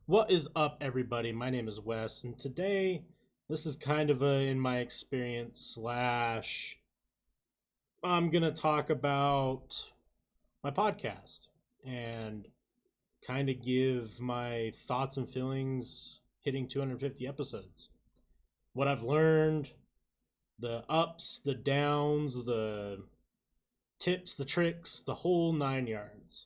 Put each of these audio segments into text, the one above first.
What is up, everybody? My name is Wes, and today this is kind of a in my experience slash. I'm gonna talk about my podcast and kind of give my thoughts and feelings hitting 250 episodes. What I've learned, the ups, the downs, the tips, the tricks, the whole nine yards.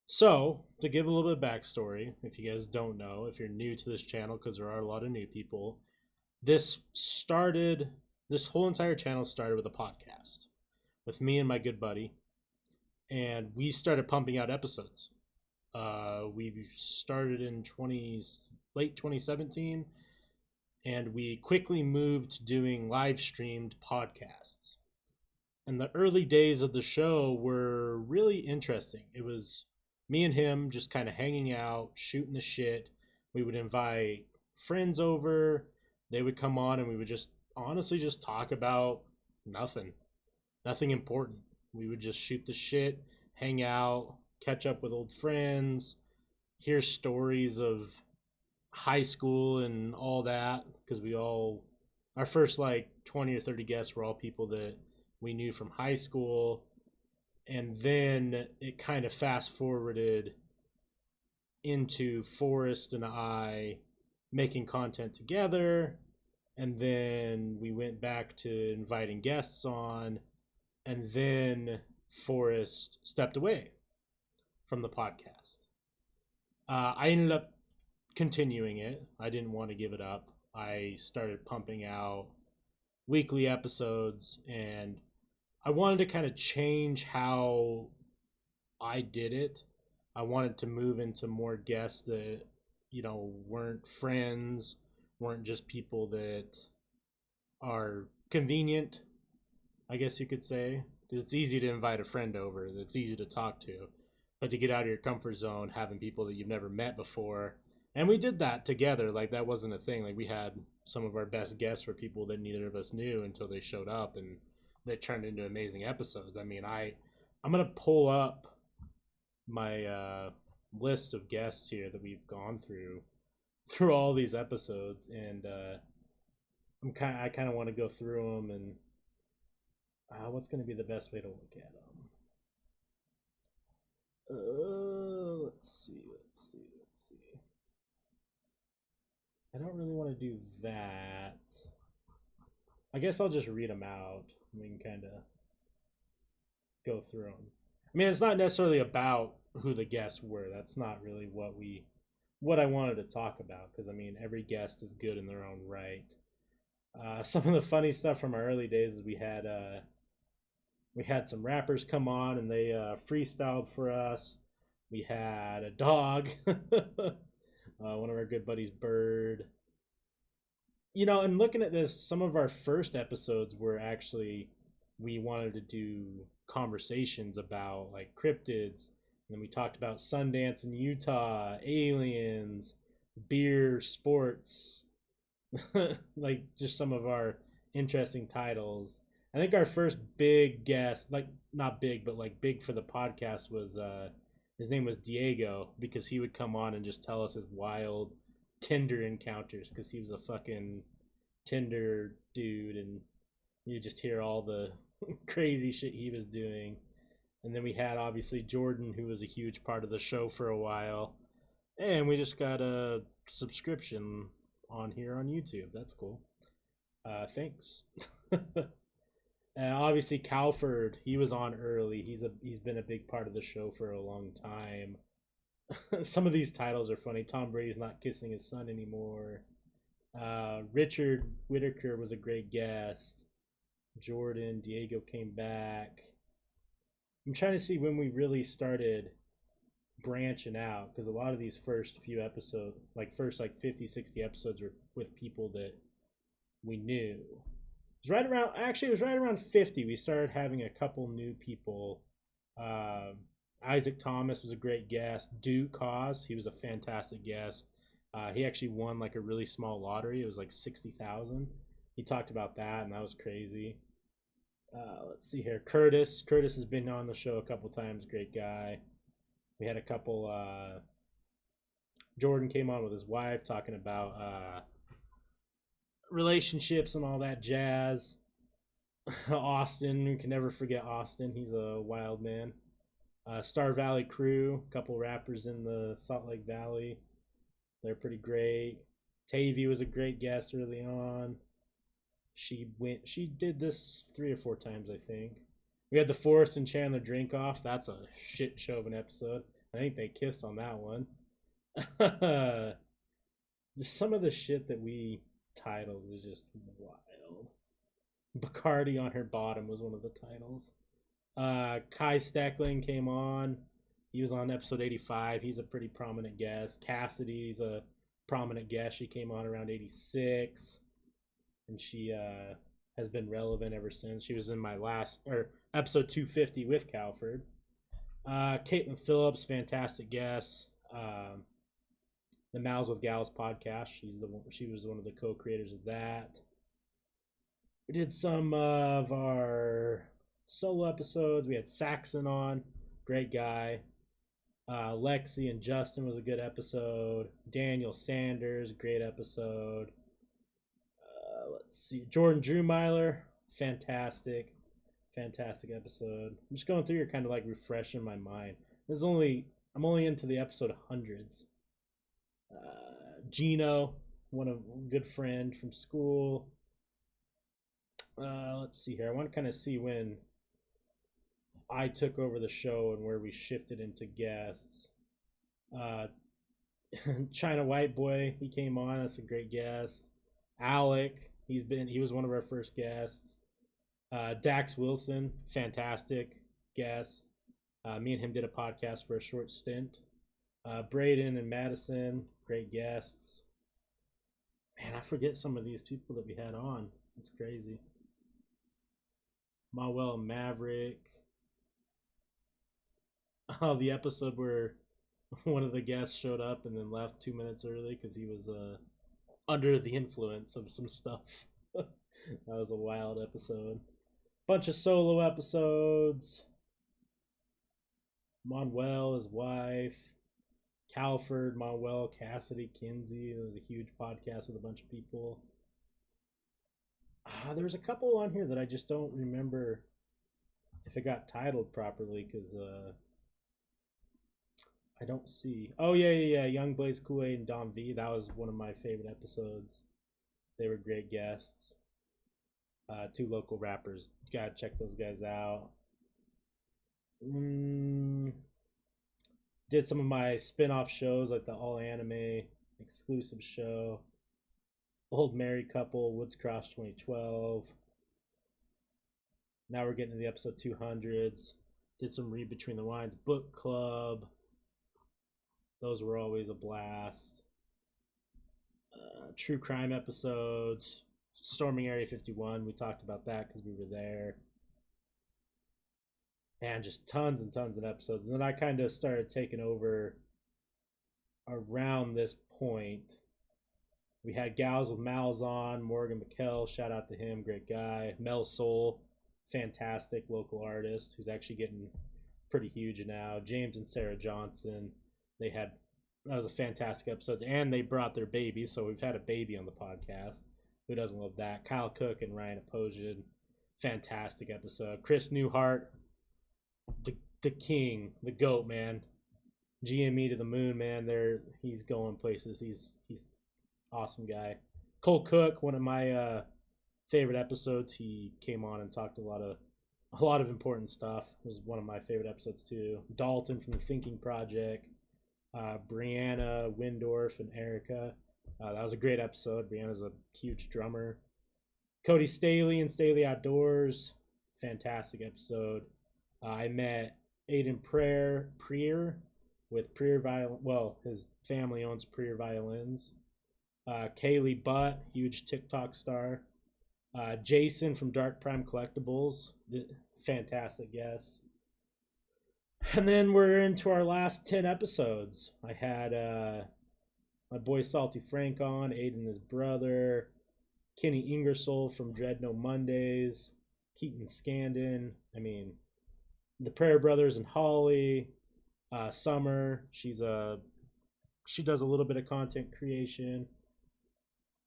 So, to give a little bit of backstory, if you guys don't know, if you're new to this channel, because there are a lot of new people, this started, this whole entire channel started with a podcast with me and my good buddy, and we started pumping out episodes. We started in late 2017, and we quickly moved to doing live streamed podcasts. And the early days of the show were really interesting. It was me and him just kind of hanging out, shooting the shit. We would invite friends over. They would come on and we would just honestly just talk about nothing. Nothing important. We would just shoot the shit, hang out, catch up with old friends, hear stories of high school and all that because our first like 20 or 30 guests were all people that we knew from high school, and then it kind of fast forwarded into Forrest and I making content together, and then we went back to inviting guests on, and then Forrest stepped away from the podcast. I ended up continuing it. I didn't want to give it up. I started pumping out weekly episodes, and I wanted to kind of change how I did it. I wanted to move into more guests that, weren't friends, weren't just people that are convenient, I guess you could say. Because it's easy to invite a friend over, it's easy to talk to. But to get out of your comfort zone, having people that you've never met before. And we did that together. Like, that wasn't a thing. Like, we had some of our best guests were people that neither of us knew until they showed up, and that turned into amazing episodes. I mean, I'm gonna pull up my list of guests here that we've gone through all these episodes, and I kind of want to go through them and what's gonna be the best way to look at them. Let's see. I don't really want to do that. I guess I'll just read them out. And we can kind of go through them. I mean, it's not necessarily about who the guests were. That's not really what I wanted to talk about, because I mean, every guest is good in their own right. Some of the funny stuff from our early days is we had some rappers come on and they freestyled for us. We had a dog, one of our good buddies, Bird. And looking at this, some of our first episodes were actually we wanted to do conversations about like cryptids, and then we talked about Sundance in Utah, aliens, beer, sports, like just some of our interesting titles. I think our first big guest, like not big, but like big for the podcast, was his name was Diego, because he would come on and just tell us his wild Tinder encounters, because he was a fucking Tinder dude, and you just hear all the crazy shit he was doing. And then we had obviously Jordan, who was a huge part of the show for a while, and we just got a subscription on here on YouTube. That's cool. Thanks. Obviously Calford, he was on early. He's been a big part of the show for a long time. Some of these titles are funny. Tom Brady's not kissing his son anymore. Richard Whitaker was a great guest. Jordan, Diego came back. I'm trying to see when we really started branching out, because a lot of these first few episodes, like first like 50, 60 episodes, were with people that we knew. It was right around 50. We started having a couple new people. Isaac Thomas was a great guest. Duke Haas, he was a fantastic guest. He actually won like a really small lottery. It was like 60,000. He talked about that, and that was crazy. Let's see here. Curtis has been on the show a couple times. Great guy. We had a couple Jordan came on with his wife talking about relationships and all that jazz. Austin, we can never forget Austin. He's a wild man. Star Valley Crew, a couple rappers in the Salt Lake Valley. They're pretty great. Tavy was a great guest early on. She did this 3 or 4 times, I think. We had the Forrest and Chandler drink off. That's a shit show of an episode. I think they kissed on that one. Just some of the shit that we titled was just wild. Bacardi on her bottom was one of the titles. Kai Steckling came on. He was on episode 85. He's a pretty prominent guest. Cassidy's a prominent guest. She came on around 86. And she has been relevant ever since. She was in my last, or episode 250 with Calford. Caitlin Phillips, fantastic guest. The Mouths with Gals podcast. She was one of the co-creators of that. We did some of our solo episodes. We had Saxon on, great guy. Lexi and Justin was a good episode. Daniel Sanders, great episode. Let's see, Jordan Drewmeiler, fantastic episode. I'm just going through here, kind of like refreshing my mind. I'm only into the episode hundreds. Gino, one of a good friend from school. Let's see here. I want to kind of see when I took over the show and where we shifted into guests. China White Boy, he came on. That's a great guest. Alec, he was one of our first guests. Dax Wilson, fantastic guest. Me and him did a podcast for a short stint. Braden and Madison, great guests. Man, I forget some of these people that we had on. It's crazy. Mawel and Maverick. Oh, the episode where one of the guests showed up and then left 2 minutes early because he was under the influence of some stuff. That was a wild episode. Bunch of solo episodes. Manuel, his wife. Calford, Manuel, Cassidy, Kinsey. It was a huge podcast with a bunch of people. There was a couple on here that I just don't remember if it got titled properly because I don't see. Oh yeah. Young Blaze Kool-Aid and Don V. That was one of my favorite episodes. They were great guests. 2 local rappers. Gotta check those guys out. Did some of my spin-off shows like the All Anime exclusive show. Old Married Couple, Woods Cross 2012. Now we're getting to the episode 200s. Did some Read Between the Lines book club. Those were always a blast. True crime episodes. Storming Area 51. We talked about that because we were there. And just tons and tons of episodes. And then I kind of started taking over around this point. We had Gals with Mal's on. Morgan McKell, shout out to him, great guy. Mel Soul, fantastic local artist who's actually getting pretty huge now. James and Sarah Johnson, that was a fantastic episode. And they brought their baby, so we've had a baby on the podcast. Who doesn't love that? Kyle Cook and Ryan Aposian, fantastic episode. Chris Newhart, the king, the goat, man. GME to the moon, man. He's going places. He's awesome guy. Cole Cook, one of my favorite episodes. He came on and talked a lot of important stuff. It was one of my favorite episodes too. Dalton from the Thinking Project. Brianna Windorf and Erica. That was a great episode. Brianna's a huge drummer. Cody Staley and Staley Outdoors. Fantastic episode. I met Aiden Preer with Preer Violin. Well, his family owns Preer Violins. Kaylee Butt, huge TikTok star. Jason from Dark Prime Collectibles, fantastic guest. And then we're into our last 10 episodes. I had my boy Salty Frank on, Aiden his brother, Kenny Ingersoll from Dread No Mondays, Keaton Scandon, the Prayer Brothers and Holly, Summer, she's a She does a little bit of content creation,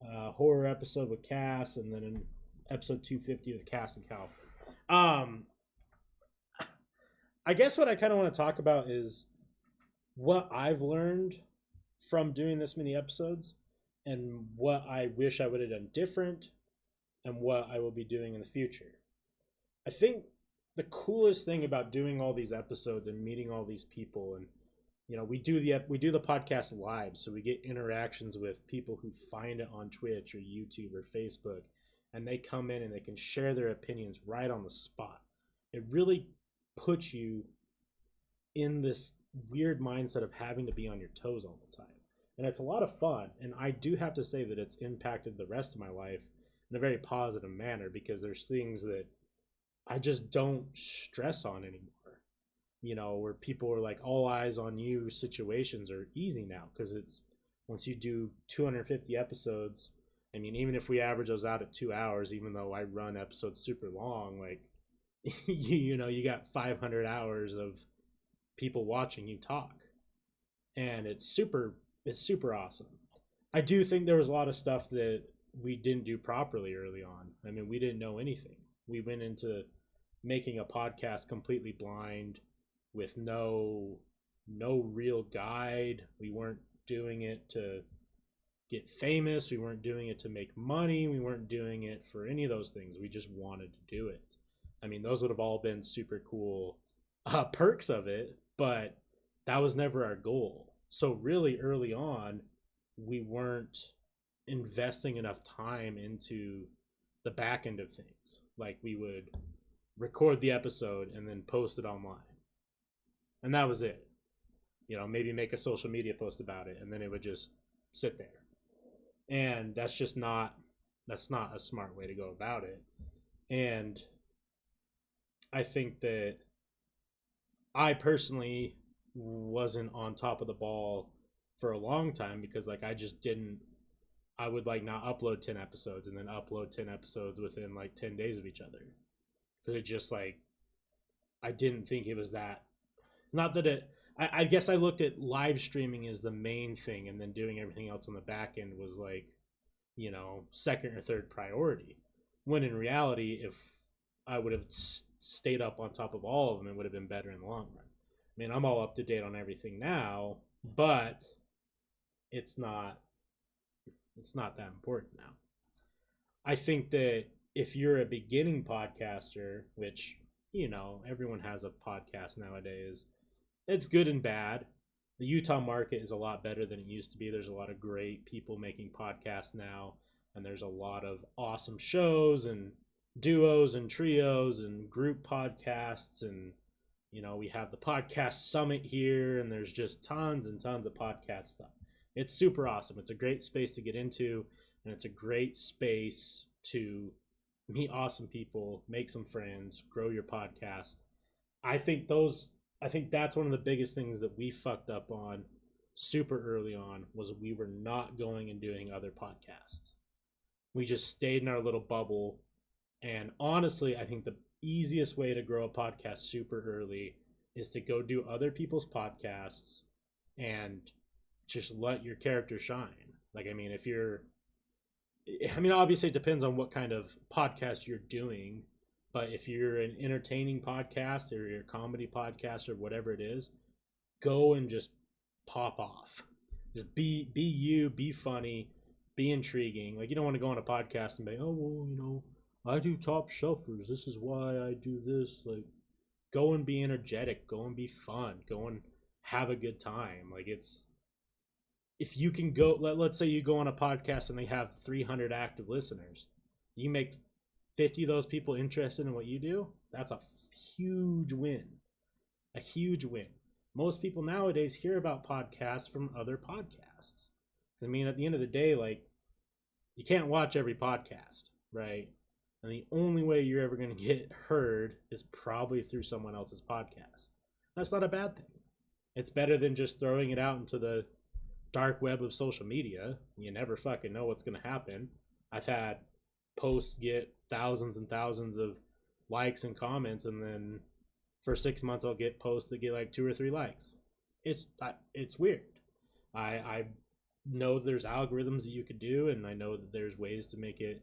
horror episode with Cass, and then an episode 250 with Cass and Calvin. I guess what I kind of want to talk about is what I've learned from doing this many episodes and what I wish I would have done different and what I will be doing in the future. I think the coolest thing about doing all these episodes and meeting all these people, and we do the podcast live, so we get interactions with people who find it on Twitch or YouTube or Facebook, and they come in and they can share their opinions right on the spot. It really puts you in this weird mindset of having to be on your toes all the time. And it's a lot of fun. And I do have to say that it's impacted the rest of my life in a very positive manner, because there's things that I just don't stress on anymore. Where people are like, all eyes on you situations are easy now, because it's once you do 250 episodes, I mean, even if we average those out at 2 hours, even though I run episodes super long, like, you got 500 hours of people watching you talk, and it's super awesome. I do think there was a lot of stuff that we didn't do properly early on. I mean, we didn't know anything. We went into making a podcast completely blind, with no real guide. We weren't doing it to get famous. We weren't doing it to make money. We weren't doing it for any of those things. We just wanted to do it. I mean, those would have all been super cool perks of it, but that was never our goal. So really early on, we weren't investing enough time into the back end of things. Like, we would record the episode and then post it online. And that was it. Maybe make a social media post about it, and then it would just sit there. And that's not a smart way to go about it. And I think that I personally wasn't on top of the ball for a long time, because I would not upload 10 episodes and then upload 10 episodes within 10 days of each other. Because it just I didn't think it was that, not that I guess I looked at live streaming as the main thing, and then doing everything else on the back end was second or third priority. When in reality, if I would have stayed up on top of all of them, it would have been better in the long run. I mean, I'm all up to date on everything now, but it's not that important now. I think that if you're a beginning podcaster, which, everyone has a podcast nowadays, it's good and bad. The Utah market is a lot better than it used to be. There's a lot of great people making podcasts now, and there's a lot of awesome shows and duos and trios and group podcasts, and we have the podcast summit here, and there's just tons and tons of podcast stuff. It's super awesome. It's a great space to get into, and it's a great space to meet awesome people, make some friends, grow your podcast. I think that's one of the biggest things that we fucked up on super early on, was we were not going and doing other podcasts. We just stayed in our little bubble. And honestly, I think the easiest way to grow a podcast super early is to go do other people's podcasts and just let your character shine. Obviously it depends on what kind of podcast you're doing, but if you're an entertaining podcast or you're a comedy podcast or whatever it is, go and just pop off. Just be you, be funny, be intriguing. You don't want to go on a podcast and be, oh, well, I do Topshelfers, this is why I do this. Go and be energetic, go and be fun, go and have a good time. If you can go, let's say you go on a podcast and they have 300 active listeners, you make 50 of those people interested in what you do, that's a huge win. A huge win. Most people nowadays hear about podcasts from other podcasts. At the end of the day, you can't watch every podcast, right? And the only way you're ever going to get heard is probably through someone else's podcast. That's not a bad thing. It's better than just throwing it out into the dark web of social media. You never fucking know what's going to happen. I've had posts get thousands and thousands of likes and comments, and then for 6 months I'll get posts that get 2 or 3 likes. It's weird. I know there's algorithms that you could do, and I know that there's ways to make it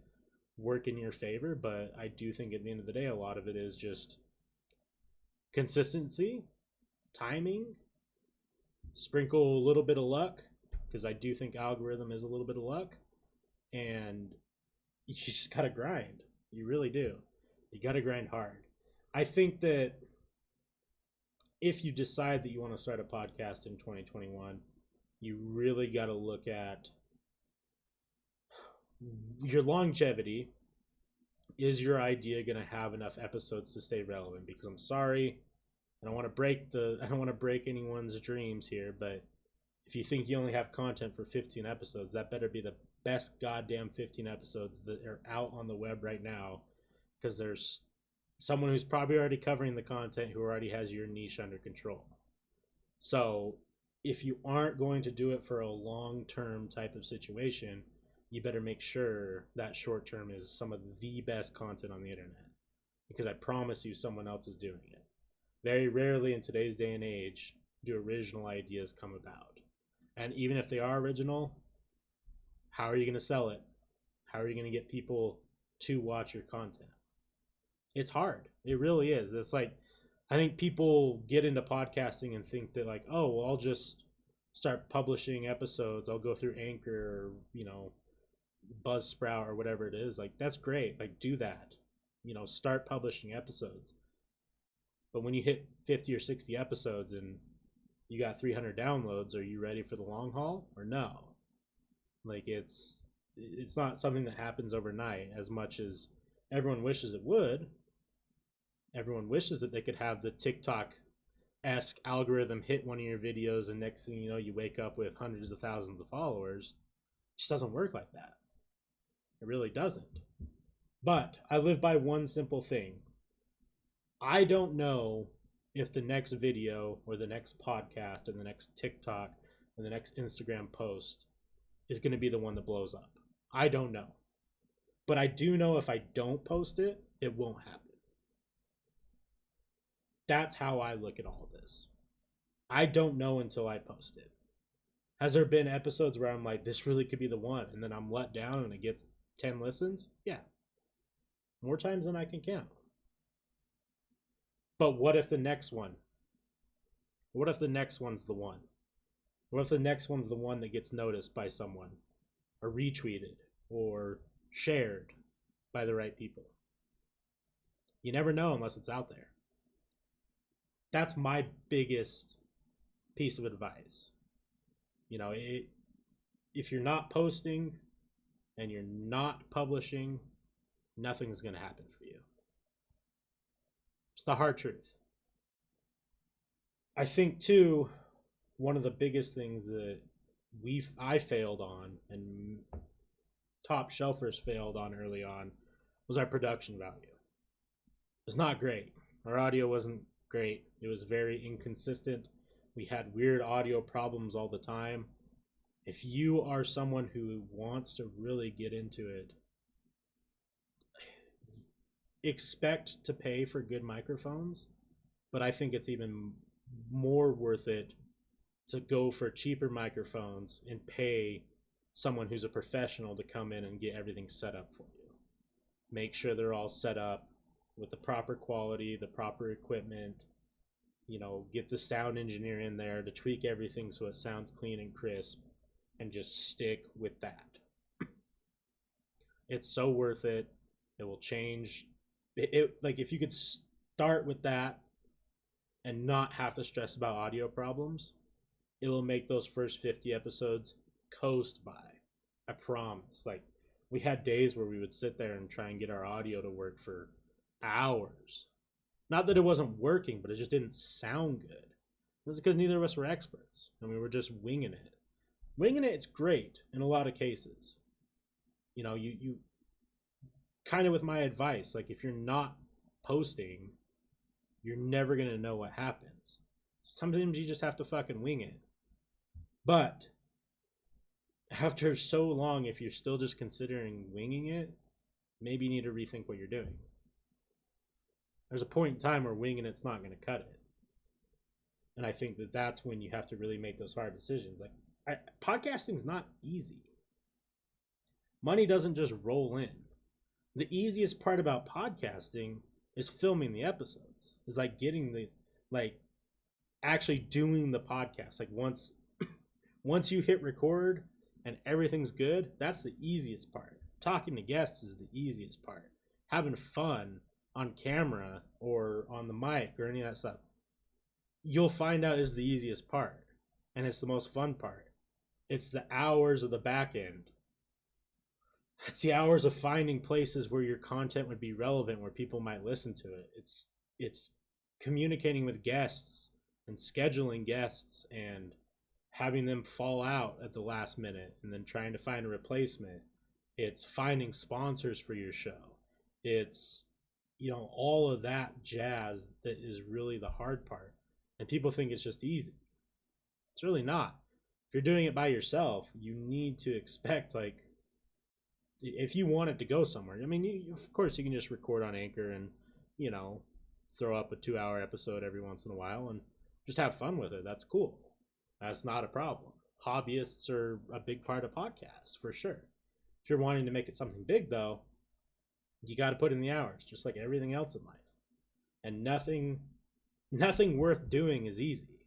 work in your favor, but I do think at the end of the day, a lot of it is just consistency, timing, sprinkle a little bit of luck, because I do think algorithm is a little bit of luck, and you just gotta grind. You really do. You gotta grind hard. I think that if you decide that you want to start a podcast in 2021, you really got to look at your longevity. Is your idea going to have enough episodes to stay relevant? Because I'm sorry, I don't want to break anyone's dreams here, but if you think you only have content for 15 episodes, that better be the best goddamn 15 episodes that are out on the web right now, because there's someone who's probably already covering the content who already has your niche under control. So if you aren't going to do it for a long-term type of situation, you better make sure that short-term is some of the best content on the internet, because I promise you someone else is doing it. Very rarely in today's day and age do original ideas come about. And even if they are original, how are you going to sell it? How are you going to get people to watch your content? It's hard. It really is. It's like, I think people get into podcasting and think that like, oh, well, I'll just start publishing episodes. I'll go through Anchor or, Buzzsprout or whatever it is. Like, that's great. Like, do that. Start publishing episodes. But when you hit 50 or 60 episodes and you got 300 downloads, are you ready for the long haul or no? Like, it's not something that happens overnight as much as everyone wishes it would. Everyone wishes that they could have the TikTok-esque algorithm hit one of your videos, and next thing you know, you wake up with hundreds of thousands of followers. It just doesn't work like that. It really doesn't. But I live by one simple thing. I don't know if the next video or the next podcast or the next TikTok or the next Instagram post is going to be the one that blows up. I don't know. But I do know if I don't post it, it won't happen. That's how I look at all of this. I don't know until I post it. Has there been episodes where I'm like, this really could be the one, and then I'm let down and it gets 10 listens? Yeah. More times than I can count. But what if the next one? What if the next one's the one? What if the next one's the one that gets noticed by someone, or retweeted, or shared by the right people? You never know unless it's out there. That's my biggest piece of advice. If you're not posting and you're not publishing, nothing's going to happen for you. It's the hard truth. I think, too, one of the biggest things that I failed on, and Topshelfers failed on early on, was our production value. It's not great. Our audio wasn't great. It was very inconsistent. We had weird audio problems all the time. If you are someone who wants to really get into it, expect to pay for good microphones, but I think it's even more worth it to go for cheaper microphones and pay someone who's a professional to come in and get everything set up for you. Make sure they're all set up with the proper quality, the proper equipment. Get the sound engineer in there to tweak everything so it sounds clean and crisp, and just stick with that. It's so worth it. It will change it. Like, if you could start with that and not have to stress about audio problems, it'll make those first 50 episodes coast by. I promise. Like, we had days where we would sit there and try and get our audio to work for hours. Not that it wasn't working, but it just didn't sound good. It was because neither of us were experts, and we were just winging it. Winging it's great in a lot of cases. You kind of, with my advice, like, if you're not posting, you're never going to know what happens. Sometimes you just have to fucking wing it. But after so long, if you're still just considering winging it, maybe you need to rethink what you're doing. There's a point in time where winging it's not going to cut it. And I think that that's when you have to really make those hard decisions. Like, Podcasting's not easy. Money doesn't just roll in. The easiest part about podcasting is filming the episodes. Is like getting the like actually doing the podcast. Like once you hit record and everything's good, that's the easiest part. Talking to guests is the easiest part. Having fun on camera or on the mic or any of that stuff, you'll find out is the easiest part. And it's the most fun part. It's the hours of the back end. It's the hours of finding places where your content would be relevant, where people might listen to it. It's communicating with guests and scheduling guests and having them fall out at the last minute and then trying to find a replacement. It's finding sponsors for your show. It's, all of that jazz that is really the hard part. And people think it's just easy. It's really not. If you're doing it by yourself, you need to expect, like, if you want it to go somewhere, I mean, of course you can just record on Anchor and, throw up a 2-hour episode every once in a while and just have fun with it. That's cool. That's not a problem. Hobbyists are a big part of podcasts, for sure. If you're wanting to make it something big, though, you got to put in the hours, just like everything else in life. And nothing worth doing is easy.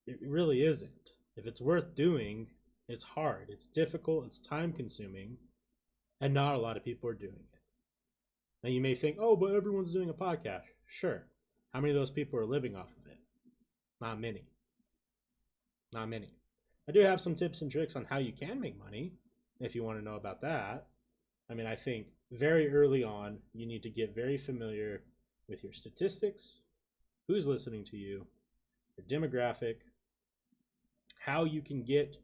It really isn't. If it's worth doing, it's hard, it's difficult, it's time consuming, and not a lot of people are doing it. Now you may think, oh, but everyone's doing a podcast. Sure. How many of those people are living off of it? Not many. Not many. I do have some tips and tricks on how you can make money, if you want to know about that. I mean, I think very early on, you need to get very familiar with your statistics, who's listening to you, your demographic, how you can get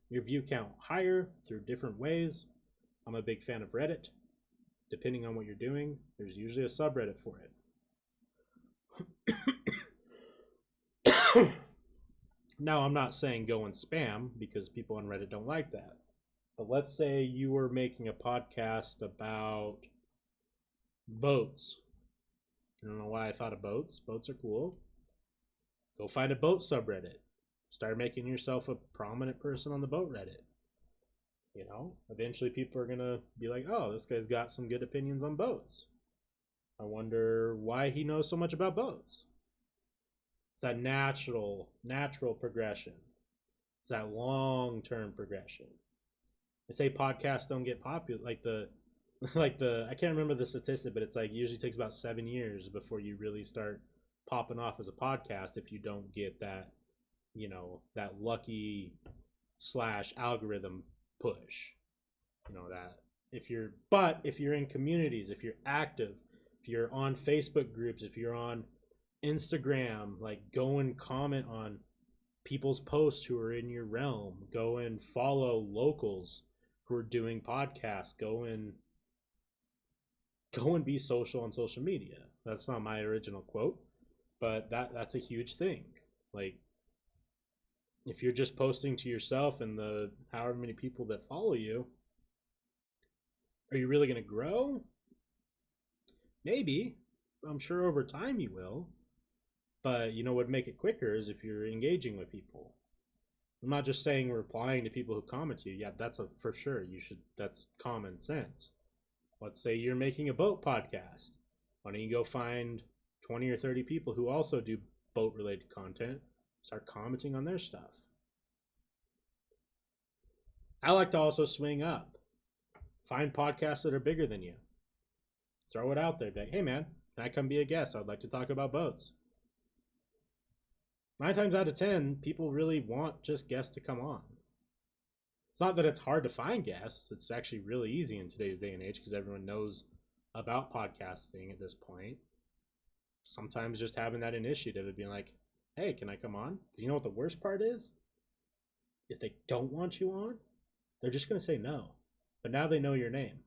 your view count higher through different ways. I'm a big fan of Reddit. Depending on what you're doing, there's usually a subreddit for it. Now, I'm not saying go and spam because people on Reddit don't like that. But let's say you were making a podcast about boats. I don't know why I thought of boats. Boats are cool. Go find a boat subreddit. Start making yourself a prominent person on the boat Reddit. Eventually people are going to be like, oh, this guy's got some good opinions on boats. I wonder why he knows so much about boats. It's that natural progression. It's that long-term progression. They say podcasts don't get popular, like the I can't remember the statistic, but it's like usually takes about 7 years before you really start popping off as a podcast if you don't get that, that lucky / algorithm push. That if you're in communities, if you're active, if you're on Facebook groups, if you're on Instagram, like go and comment on people's posts who are in your realm. Go and follow locals who are doing podcasts. Go and be social on social media. That's not my original quote, but that's a huge thing. Like, if you're just posting to yourself and the however many people that follow you, are you really going to grow? Maybe. I'm sure over time you will. But what would make it quicker is if you're engaging with people. I'm not just saying replying to people who comment to you. Yeah, that's for sure. That's common sense. Let's say you're making a boat podcast. Why don't you go find 20 or 30 people who also do boat related content, start commenting on their stuff. I like to also swing up. Find podcasts that are bigger than you. Throw it out there. Be like, hey man, can I come be a guest? I'd like to talk about boats. 9 times out of 10, people really want just guests to come on. It's not that it's hard to find guests. It's actually really easy in today's day and age because everyone knows about podcasting at this point. Sometimes just having that initiative of being like, hey, can I come on? Because you know what the worst part is? If they don't want you on, they're just going to say no. But now they know your name.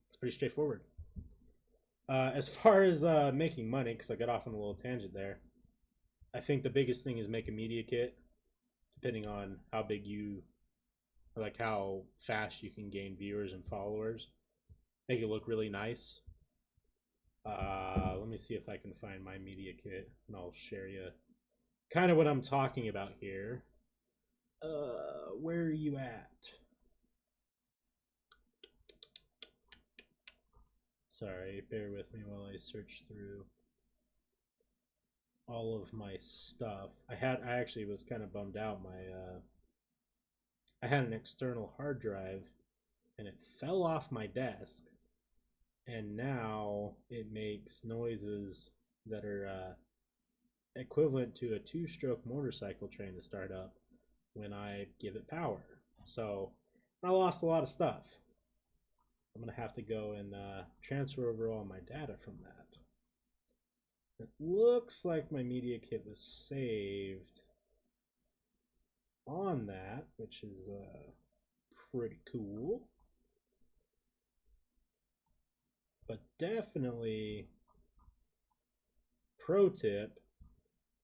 It's pretty straightforward. As far as making money, because I got off on a little tangent there, I think the biggest thing is make a media kit, depending on how big like how fast you can gain viewers and followers. Make it look really nice. Let me see if I can find my media kit, and I'll share you kind of what I'm talking about here. Where are you at? Sorry, bear with me while I search through all of my stuff. I actually was kind of bummed out. I had an external hard drive and it fell off my desk, and now it makes noises that are equivalent to a two-stroke motorcycle trying to start up when I give it power. So I lost a lot of stuff. I'm gonna have to go and transfer over all my data from that. It looks like my media kit was saved on that, which is pretty cool. But definitely, pro tip,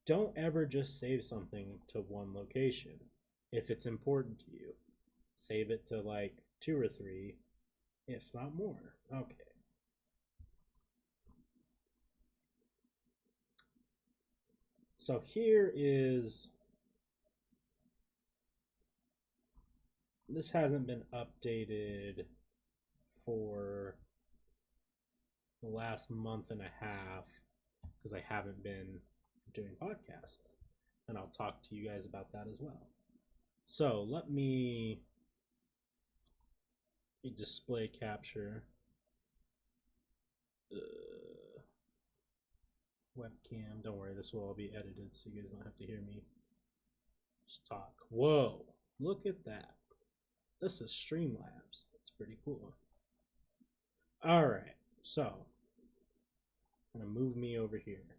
don't ever just save something to one location if it's important to you. Save it to like 2 or 3, if not more. Okay. So here is, this hasn't been updated for the last month and a half because I haven't been doing podcasts, and I'll talk to you guys about that as well. So let me display capture webcam. Don't worry, this will all be edited so you guys don't have to hear me just talk. Whoa, look at that. This is Streamlabs. It's pretty cool. All right, so I'm gonna move me over here.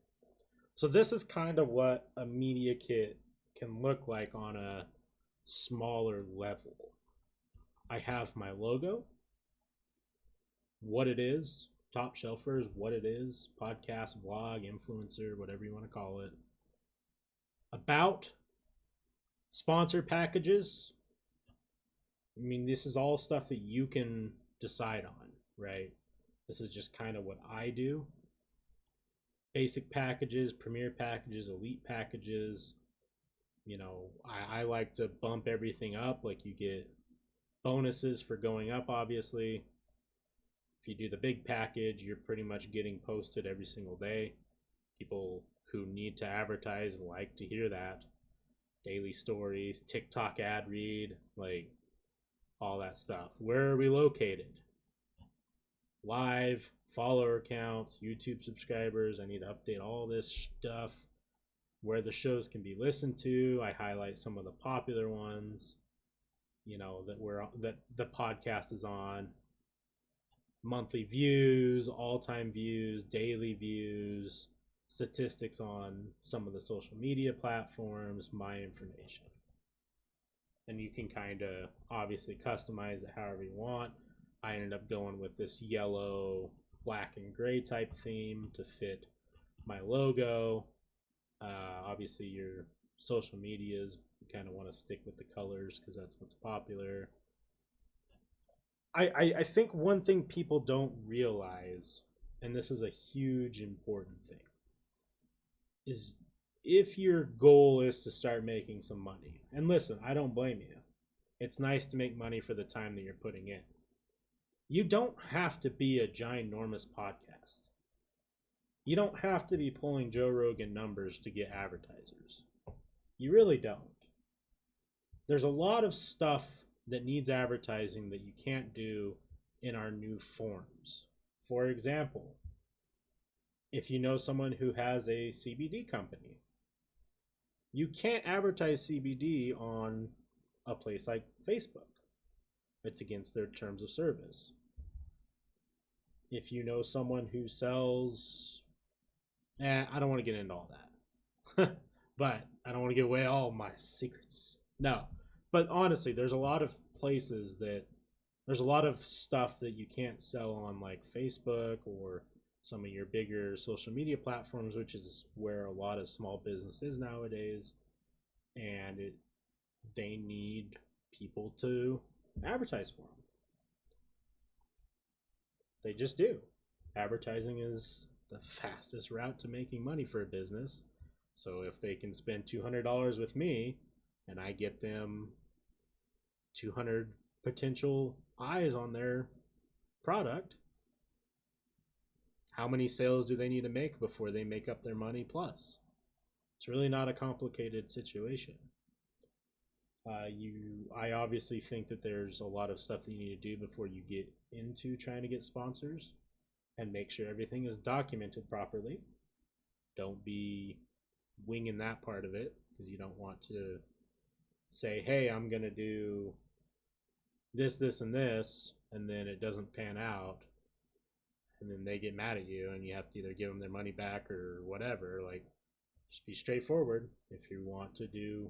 So this is kind of what a media kit can look like on a smaller level. I have my logo, what it is, Topshelfers, what it is, podcast, vlog, influencer, whatever you want to call it. About, sponsor packages. I mean, this is all stuff that you can decide on, right? This is just kind of what I do. Basic packages, premier packages, elite packages. You know, I like to bump everything up. Like, you get bonuses for going up, obviously. If you do the big package, you're pretty much getting posted every single day. People who need to advertise like to hear that. Daily stories, TikTok ad read, like all that stuff. Where are we located? Live, follower counts, YouTube subscribers. I need to update all this stuff. Where the shows can be listened to. I highlight some of the popular ones, you know, that the podcast is on. Monthly views, all-time views, daily views, statistics on some of the social media platforms, my information. And you can kind of obviously customize it however you want. I ended up going with this yellow, black, and gray type theme to fit my logo. Obviously, your social medias, you kind of want to stick with the colors because that's what's popular. I think one thing people don't realize, and this is a huge important thing, is if your goal is to start making some money, and listen, I don't blame you. It's nice to make money for the time that you're putting in. You don't have to be a ginormous podcast. You don't have to be pulling Joe Rogan numbers to get advertisers. You really don't. There's a lot of stuff that needs advertising that you can't do in our new forms. For example, if you know someone who has a CBD company, you can't advertise CBD on a place like Facebook. It's against their terms of service. If you know someone who sells, I don't want to get into all that. But I don't want to give away all my secrets. No. But honestly, there's a lot of places there's a lot of stuff that you can't sell on, like Facebook or some of your bigger social media platforms, which is where a lot of small business is nowadays. And they need people to advertise for them. They just do. Advertising is the fastest route to making money for a business. So if they can spend $200 with me and I get them 200 potential eyes on their product, how many sales do they need to make before they make up their money plus? It's really not a complicated situation. I obviously think that there's a lot of stuff that you need to do before you get into trying to get sponsors, and make sure everything is documented properly. Don't be winging that part of it, because you don't want to say, hey, I'm going to do this, and this, and then it doesn't pan out. And then they get mad at you, and you have to either give them their money back or whatever. Like, just be straightforward. If you want to do,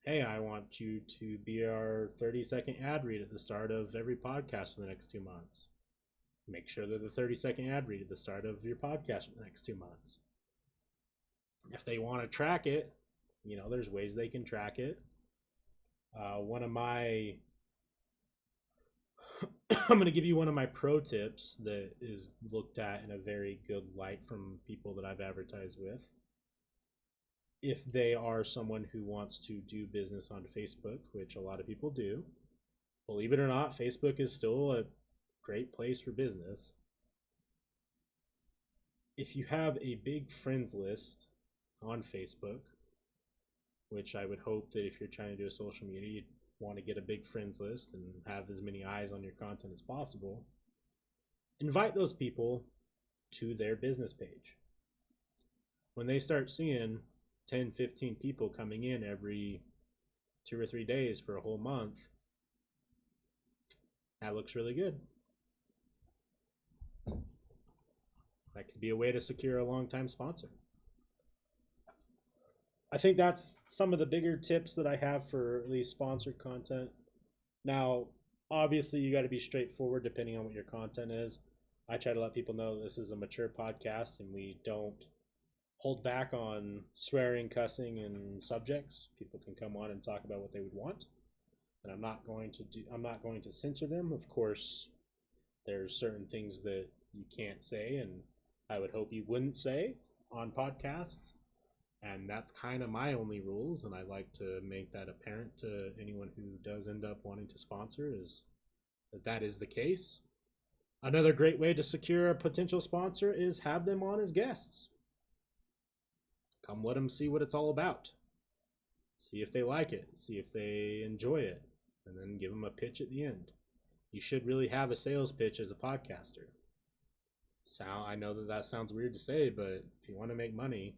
hey, I want you to be our 30-second ad read at the start of every podcast for the next 2 months. Make sure that the 30-second ad read at the start of your podcast for the next 2 months. If they want to track it, there's ways they can track it. One of my I'm going to give you one of my pro tips that is looked at in a very good light from people that I've advertised with. If they are someone who wants to do business on Facebook, which a lot of people do, believe it or not, Facebook is still a great place for business. If you have a big friends list on Facebook, which I would hope that if you're trying to do a social media, you'd want to get a big friends list and have as many eyes on your content as possible, invite those people to their business page. When they start seeing 10, 15 people coming in every 2 or 3 days for a whole month, that looks really good. That could be a way to secure a long-time sponsor. I think that's some of the bigger tips that I have for at least sponsored content. Now, obviously, you got to be straightforward depending on what your content is. I try to let people know this is a mature podcast and we don't hold back on swearing, cussing, and subjects. People can come on and talk about what they would want, and I'm not going to censor them. Of course, there's certain things that you can't say, and I would hope you wouldn't say on podcasts. And that's kind of my only rules, and I like to make that apparent to anyone who does end up wanting to sponsor, is that is the case. Another great way to secure a potential sponsor is have them on as guests. Come let them see what it's all about. See if they like it. See if they enjoy it. And then give them a pitch at the end. You should really have a sales pitch as a podcaster. I know that sounds weird to say, but if you want to make money,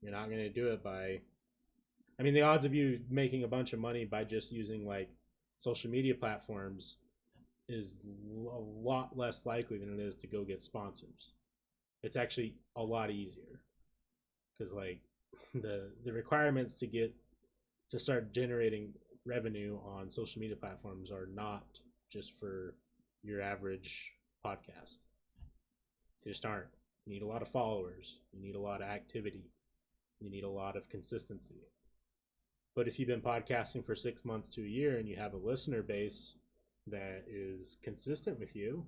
you're not going to do it the odds of you making a bunch of money by just using like social media platforms is a lot less likely than it is to go get sponsors. It's actually a lot easier because like the requirements to start generating revenue on social media platforms are not just for your average podcast. They just aren't. You need a lot of followers. You need a lot of activity. You need a lot of consistency. But if you've been podcasting for 6 months to a year and you have a listener base that is consistent with you,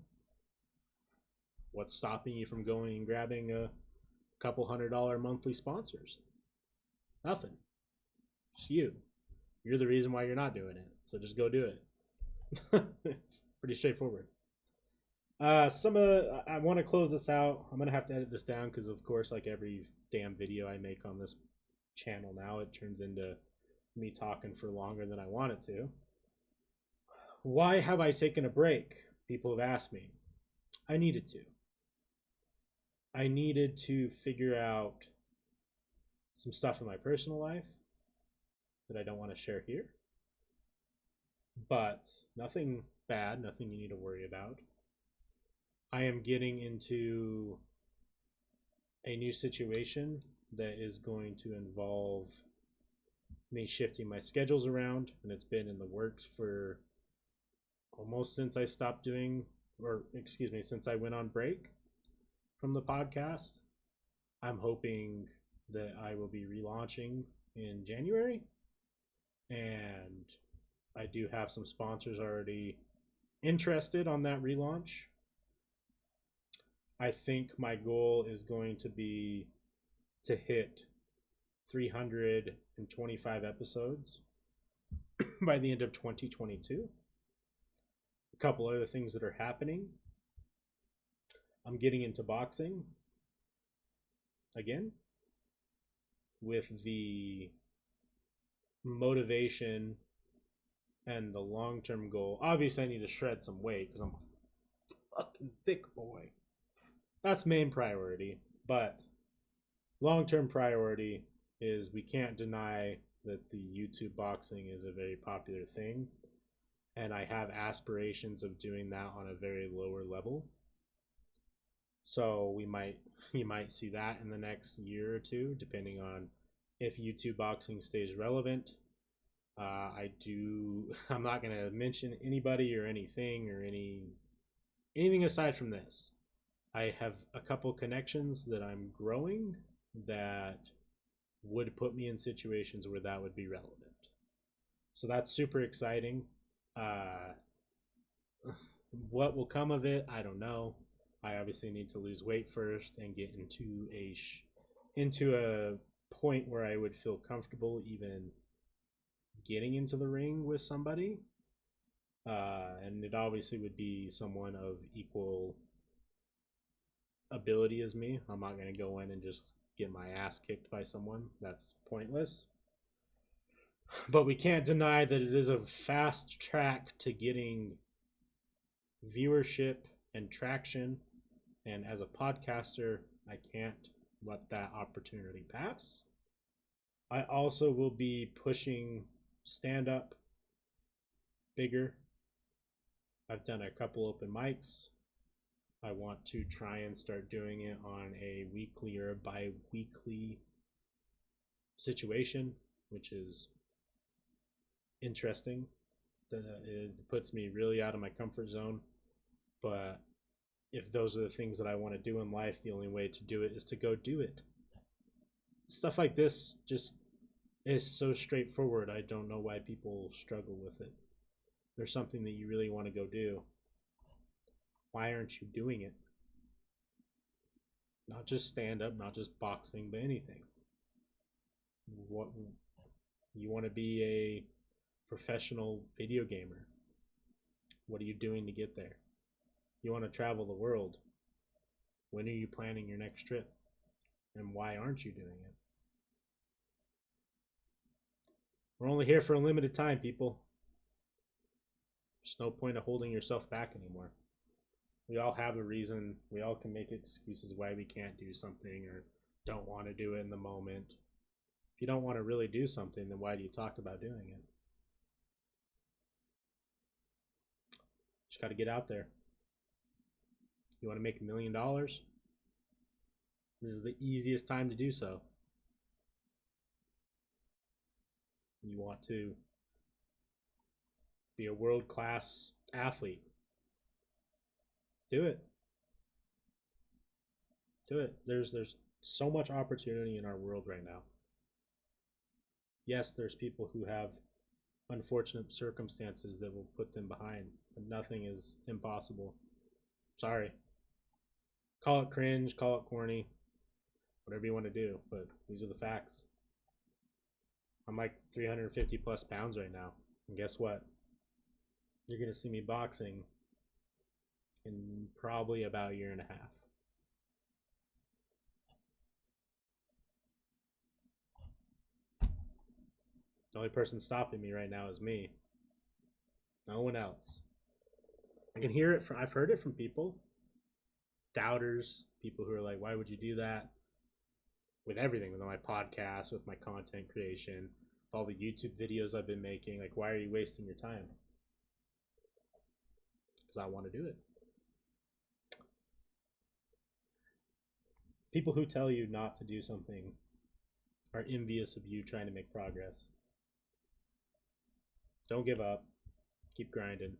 what's stopping you from going and grabbing a couple $100 monthly sponsors? Nothing. It's you. You're the reason why you're not doing it. So just go do it. It's pretty straightforward. I want to close this out. I'm going to have to edit this down because, of course, like every damn video I make on this channel now, it turns into me talking for longer than I want it to. Why have I taken a break? People have asked me. I needed to. I needed to figure out some stuff in my personal life that I don't want to share here. But nothing bad, nothing you need to worry about. I am getting into a new situation that is going to involve me shifting my schedules around, and it's been in the works for almost since I since I went on break from the podcast. I'm hoping that I will be relaunching in January, and I do have some sponsors already interested on that relaunch. I think my goal is going to be to hit 325 episodes by the end of 2022. A couple other things that are happening. I'm getting into boxing again with the motivation and the long-term goal. Obviously, I need to shred some weight because I'm a fucking thick boy. That's main priority. But long-term priority is we can't deny that the YouTube boxing is a very popular thing. And I have aspirations of doing that on a very lower level. So you might see that in the next year or two, depending on if YouTube boxing stays relevant. I'm not going to mention anybody or anything or anything aside from this. I have a couple connections that I'm growing that would put me in situations where that would be relevant. So that's super exciting. What will come of it, I don't know. I obviously need to lose weight first and get into a point where I would feel comfortable even getting into the ring with somebody. And it obviously would be someone of equal ability as me. I'm not going to go in and just get my ass kicked by someone. That's pointless. But we can't deny that it is a fast track to getting viewership and traction. And as a podcaster, I can't let that opportunity pass. I also will be pushing stand-up bigger. I've done a couple open mics. I want to try and start doing it on a weekly or bi-weekly situation, which is interesting. It puts me really out of my comfort zone. But if those are the things that I want to do in life, the only way to do it is to go do it. Stuff like this just is so straightforward. I don't know why people struggle with it. There's something that you really want to go do. Why aren't you doing it? Not just stand up, not just boxing, but anything. What you want to be a professional video gamer? What are you doing to get there? You want to travel the world? When are you planning your next trip? And why aren't you doing it? We're only here for a limited time, people. There's no point of holding yourself back anymore. We all have a reason. We all can make excuses why we can't do something or don't want to do it in the moment. If you don't want to really do something, then why do you talk about doing it? Just got to get out there. You want to make $1 million? This is the easiest time to do so. You want to be a world-class athlete. Do it. Do it. There's so much opportunity in our world right now. Yes, there's people who have unfortunate circumstances that will put them behind, but nothing is impossible. Sorry. Call it cringe, call it corny, whatever you want to do, but these are the facts. I'm like 350 plus pounds right now, and guess what? You're going to see me boxing in probably about a year and a half. The only person stopping me right now is me. No one else. I can hear it I've heard it from people. Doubters, people who are like, why would you do that? With everything, with my podcast, with my content creation, all the YouTube videos I've been making. Like, why are you wasting your time? Because I want to do it. People who tell you not to do something are envious of you trying to make progress. Don't give up. Keep grinding.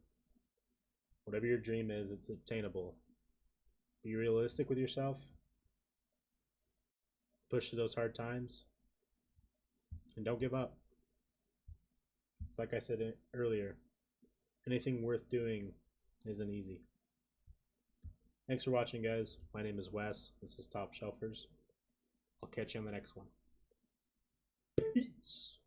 Whatever your dream is, it's obtainable. Be realistic with yourself. Push through those hard times. And don't give up. It's like I said earlier, anything worth doing isn't easy. Thanks for watching, guys. My name is Wes. This is Topshelfers. I'll catch you on the next one. Peace.